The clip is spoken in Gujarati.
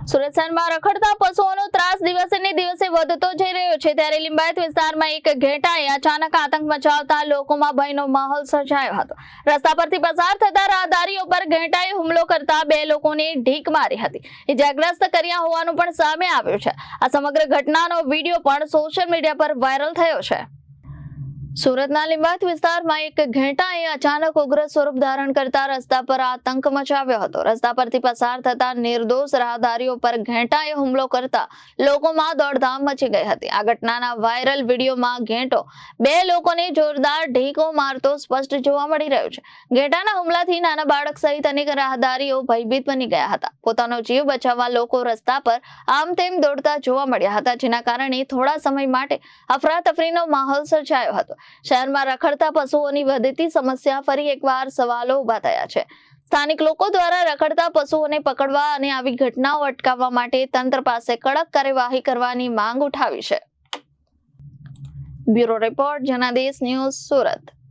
સુરત શહેરમાં રખડતા પશુઓનો ત્રાસ દિવસે ને દિવસે વધતો જઈ રહ્યો છે ત્યારે લિંબાયત વિસ્તારમાં એક ઘેટાએ અચાનક આતંક મચાવતા લોકોમાં ભયનો માહોલ સર્જાયો હતો। રસ્તા પરથી પસાર થતા રાહદારીઓ પર ઘેટાએ હુમલો કરતા બે લોકોને ઢીક મારી હતી, ઇજાગ્રસ્ત કર્યા હોવાનું પણ સામે આવ્યું છે। આ સમગ્ર ઘટનાનો વિડીયો પણ સોશિયલ મીડિયા પર વાયરલ થયો છે। સુરતના લિંબાયત વિસ્તારમાં એક ઘેટાએ અચાનક ઉગ્ર સ્વરૂપ ધારણ કરતા રસ્તા પર આતંક મચાવ્યો હતો। રસ્તા પરથી પસાર થતા નિર્દોષ રાહદારીઓ પર ઘેટાએ હુમલો કરતા લોકોમાં દોડધામ મચી ગઈ હતી। આ ઘટનાના વાયરલ વિડીયોમાં ઘેટો બે લોકોને જોરદાર ઢીકો મારતો સ્પષ્ટ જોવા મળી રહ્યો છે। ઘેટાના હુમલાથી નાના બાળક સહિત અનેક રાહદારીઓ ભયભીત બની ગયા હતા। પોતાનો જીવ બચાવવા લોકો રસ્તા પર આમ તેમ દોડતા જોવા મળ્યા હતા, જેના કારણે થોડા સમય માટે અફરાતફરીનો માહોલ સર્જાયો હતો। શહેરમાં રખડતા પશુઓની વધતી સમસ્યા ફરી એકવાર સવાલો ઉભા થયા છે। સ્થાનિક લોકો દ્વારા રખડતા પશુઓને પકડવા અને આવી ઘટનાઓ અટકાવવા માટે તંત્ર પાસે કડક કાર્યવાહી કરવાની માંગ ઉઠાવી છે। Bureau report, Janadesh news, Surat.